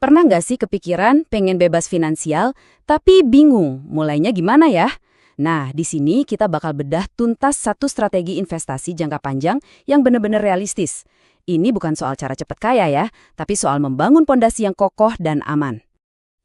Pernah nggak sih kepikiran pengen bebas finansial, tapi bingung mulainya gimana ya? Nah, di sini kita bakal bedah tuntas satu strategi investasi jangka panjang yang benar-benar realistis. Ini bukan soal cara cepat kaya ya, tapi soal membangun pondasi yang kokoh dan aman.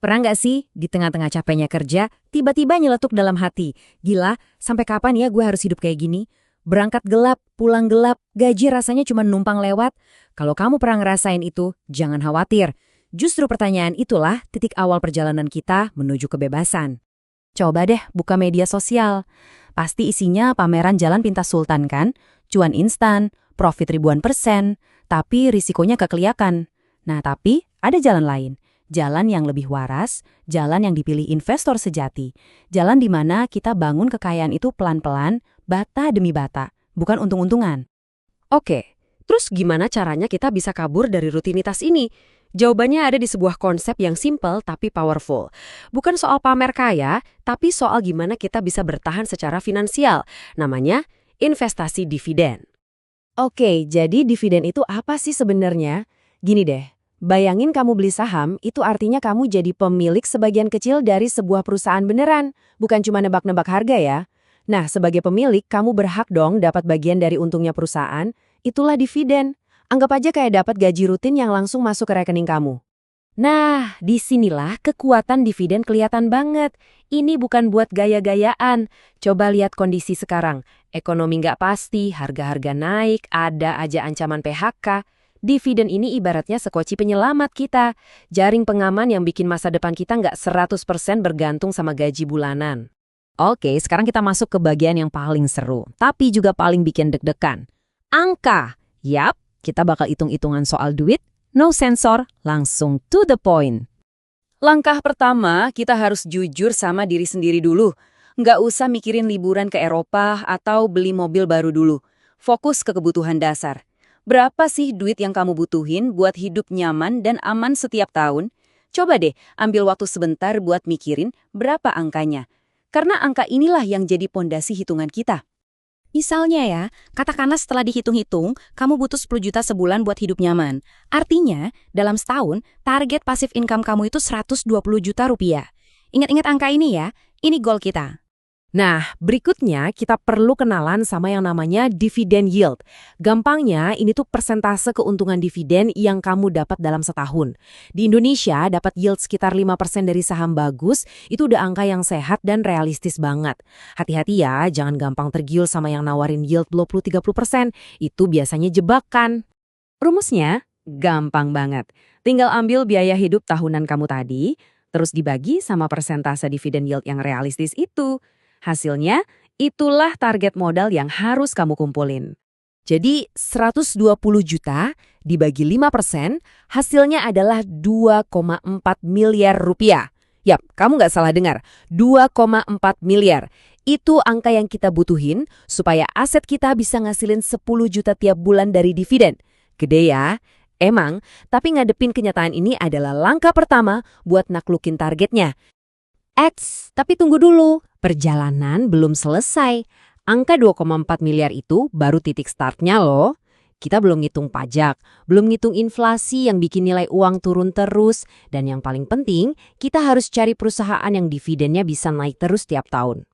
Pernah nggak sih di tengah-tengah capeknya kerja, tiba-tiba nyeletuk dalam hati, gila, sampai kapan ya gue harus hidup kayak gini? Berangkat gelap, pulang gelap, gaji rasanya cuma numpang lewat. Kalau kamu pernah ngerasain itu, jangan khawatir. Justru pertanyaan itulah titik awal perjalanan kita menuju kebebasan. Coba deh buka media sosial. Pasti isinya pameran jalan pintas sultan kan? Cuan instan, profit ribuan %, tapi risikonya kekeliakan. Nah, tapi ada jalan lain. Jalan yang lebih waras, jalan yang dipilih investor sejati. Jalan di mana kita bangun kekayaan itu pelan-pelan, bata demi bata, bukan untung-untungan. Oke, terus gimana caranya kita bisa kabur dari rutinitas ini? Jawabannya ada di sebuah konsep yang simple tapi powerful. Bukan soal pamer kaya, tapi soal gimana kita bisa bertahan secara finansial. Namanya investasi dividen. Oke, jadi dividen itu apa sih sebenarnya? Gini deh, bayangin kamu beli saham, itu artinya kamu jadi pemilik sebagian kecil dari sebuah perusahaan beneran, bukan cuma nebak-nebak harga ya. Nah, sebagai pemilik, kamu berhak dong dapat bagian dari untungnya perusahaan, itulah dividen. Anggap aja kayak dapat gaji rutin yang langsung masuk ke rekening kamu. Nah, disinilah kekuatan dividen kelihatan banget. Ini bukan buat gaya-gayaan. Coba lihat kondisi sekarang. Ekonomi nggak pasti, harga-harga naik, ada aja ancaman PHK. Dividen ini ibaratnya sekoci penyelamat kita. Jaring pengaman yang bikin masa depan kita nggak 100% bergantung sama gaji bulanan. Oke, sekarang kita masuk ke bagian yang paling seru, tapi juga paling bikin deg-degan. Angka. Yap, kita bakal hitung-hitungan soal duit, no sensor, langsung to the point. Langkah pertama, kita harus jujur sama diri sendiri dulu. Nggak usah mikirin liburan ke Eropa atau beli mobil baru dulu. Fokus ke kebutuhan dasar. Berapa sih duit yang kamu butuhin buat hidup nyaman dan aman setiap tahun? Coba deh ambil waktu sebentar buat mikirin berapa angkanya. Karena angka inilah yang jadi pondasi hitungan kita. Misalnya ya, katakanlah setelah dihitung-hitung, kamu butuh 10 juta sebulan buat hidup nyaman. Artinya, dalam setahun, target pasif income kamu itu 120 juta rupiah. Ingat-ingat angka ini ya, ini goal kita. Nah, berikutnya kita perlu kenalan sama yang namanya dividen yield. Gampangnya, ini tuh persentase keuntungan dividen yang kamu dapat dalam setahun. Di Indonesia, dapat yield sekitar 5% dari saham bagus, itu udah angka yang sehat dan realistis banget. Hati-hati ya, jangan gampang tergiur sama yang nawarin yield 20-30%. Itu biasanya jebakan. Rumusnya, gampang banget. Tinggal ambil biaya hidup tahunan kamu tadi, terus dibagi sama persentase dividen yield yang realistis itu. Hasilnya, itulah target modal yang harus kamu kumpulin. Jadi, 120 juta dibagi 5%, hasilnya adalah 2,4 miliar rupiah. Yap, kamu nggak salah dengar, 2,4 miliar. Itu angka yang kita butuhin supaya aset kita bisa ngasilin 10 juta tiap bulan dari dividen. Gede ya? Emang, tapi ngadepin kenyataan ini adalah langkah pertama buat naklukin targetnya. Tapi tunggu dulu, perjalanan belum selesai. Angka 2,4 miliar itu baru titik startnya loh. Kita belum ngitung pajak, belum ngitung inflasi yang bikin nilai uang turun terus, dan yang paling penting, kita harus cari perusahaan yang dividennya bisa naik terus tiap tahun.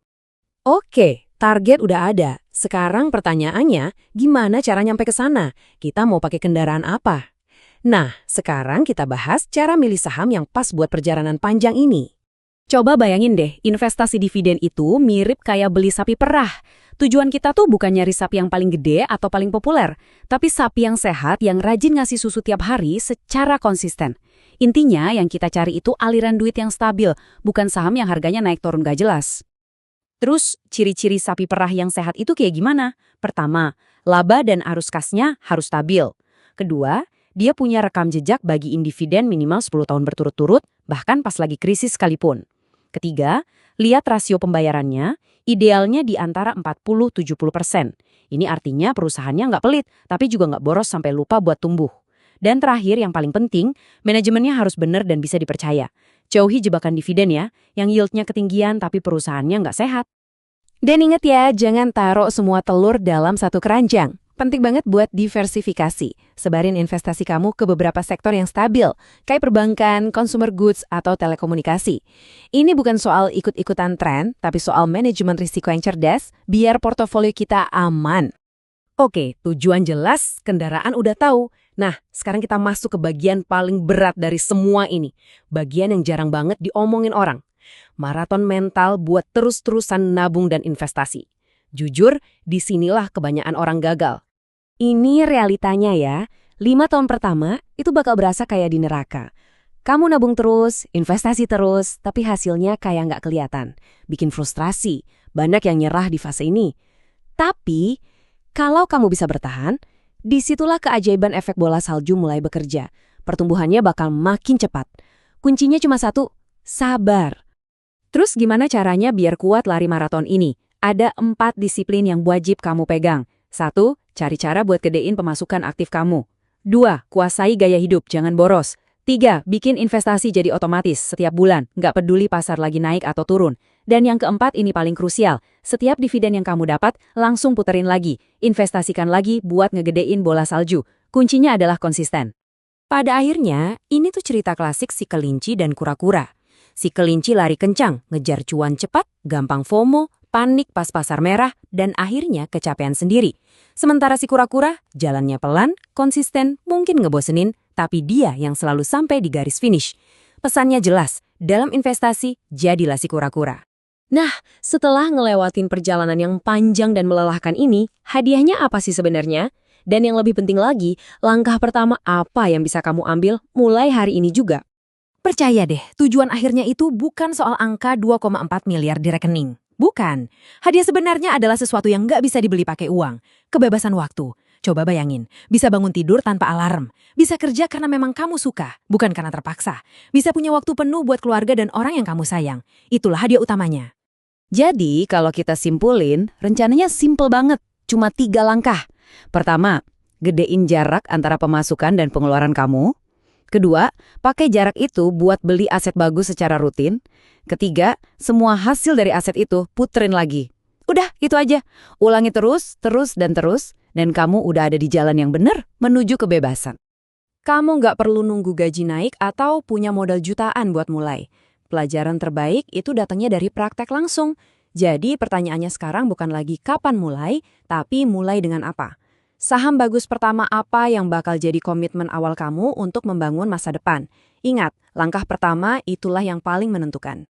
Oke, target udah ada. Sekarang pertanyaannya, gimana cara nyampe ke sana? Kita mau pakai kendaraan apa? Nah, sekarang kita bahas cara milih saham yang pas buat perjalanan panjang ini. Coba bayangin deh, investasi dividen itu mirip kayak beli sapi perah. Tujuan kita tuh bukan nyari sapi yang paling gede atau paling populer, tapi sapi yang sehat yang rajin ngasih susu tiap hari secara konsisten. Intinya yang kita cari itu aliran duit yang stabil, bukan saham yang harganya naik turun gak jelas. Terus, ciri-ciri sapi perah yang sehat itu kayak gimana? Pertama, laba dan arus kasnya harus stabil. Kedua, dia punya rekam jejak bagiin dividen minimal 10 tahun berturut-turut, bahkan pas lagi krisis sekalipun. Ketiga, lihat rasio pembayarannya, idealnya di antara 40-70%. Ini artinya perusahaannya nggak pelit, tapi juga nggak boros sampai lupa buat tumbuh. Dan terakhir, yang paling penting, manajemennya harus benar dan bisa dipercaya. Jauhi jebakan dividen ya, yang yieldnya ketinggian tapi perusahaannya nggak sehat. Dan ingat ya, jangan taruh semua telur dalam satu keranjang. Penting banget buat diversifikasi. Sebarin investasi kamu ke beberapa sektor yang stabil, kayak perbankan, consumer goods, atau telekomunikasi. Ini bukan soal ikut-ikutan tren, tapi soal manajemen risiko yang cerdas, biar portofolio kita aman. Oke, tujuan jelas, kendaraan udah tahu. Nah, sekarang kita masuk ke bagian paling berat dari semua ini. Bagian yang jarang banget diomongin orang. Maraton mental buat terus-terusan nabung dan investasi. Jujur, disinilah kebanyakan orang gagal. Ini realitanya ya, 5 tahun pertama itu bakal berasa kayak di neraka. Kamu nabung terus, investasi terus, tapi hasilnya kayak nggak kelihatan. Bikin frustrasi, banyak yang nyerah di fase ini. Tapi, kalau kamu bisa bertahan, disitulah keajaiban efek bola salju mulai bekerja. Pertumbuhannya bakal makin cepat. Kuncinya cuma satu, sabar. Terus gimana caranya biar kuat lari maraton ini? Ada 4 disiplin yang wajib kamu pegang. 1. Cari cara buat gedein pemasukan aktif kamu. 2. Kuasai gaya hidup, jangan boros. 3. Bikin investasi jadi otomatis setiap bulan, nggak peduli pasar lagi naik atau turun. Dan yang keempat ini paling krusial, setiap dividen yang kamu dapat, langsung puterin lagi. Investasikan lagi buat ngegedein bola salju. Kuncinya adalah konsisten. Pada akhirnya, ini tuh cerita klasik si kelinci dan kura-kura. Si kelinci lari kencang, ngejar cuan cepat, gampang FOMO, panik pas pasar merah, dan akhirnya kecapean sendiri. Sementara si kura-kura, jalannya pelan, konsisten, mungkin ngebosenin, tapi dia yang selalu sampai di garis finish. Pesannya jelas, dalam investasi, jadilah si kura-kura. Nah, setelah ngelewatin perjalanan yang panjang dan melelahkan ini, hadiahnya apa sih sebenarnya? Dan yang lebih penting lagi, langkah pertama apa yang bisa kamu ambil mulai hari ini juga? Percaya deh, tujuan akhirnya itu bukan soal angka 2,4 miliar di rekening. Bukan. Hadiah sebenarnya adalah sesuatu yang nggak bisa dibeli pakai uang. Kebebasan waktu. Coba bayangin, bisa bangun tidur tanpa alarm. Bisa kerja karena memang kamu suka, bukan karena terpaksa. Bisa punya waktu penuh buat keluarga dan orang yang kamu sayang. Itulah hadiah utamanya. Jadi, kalau kita simpulin, rencananya simple banget. Cuma 3 langkah. Pertama, gedein jarak antara pemasukan dan pengeluaran kamu. Kedua, pakai jarak itu buat beli aset bagus secara rutin. Ketiga, semua hasil dari aset itu puterin lagi. Udah, itu aja. Ulangi terus, dan kamu udah ada di jalan yang benar menuju kebebasan. Kamu nggak perlu nunggu gaji naik atau punya modal jutaan buat mulai. Pelajaran terbaik itu datangnya dari praktek langsung. Jadi pertanyaannya sekarang bukan lagi kapan mulai, tapi mulai dengan apa. Saham bagus pertama apa yang bakal jadi komitmen awal kamu untuk membangun masa depan? Ingat, langkah pertama itulah yang paling menentukan.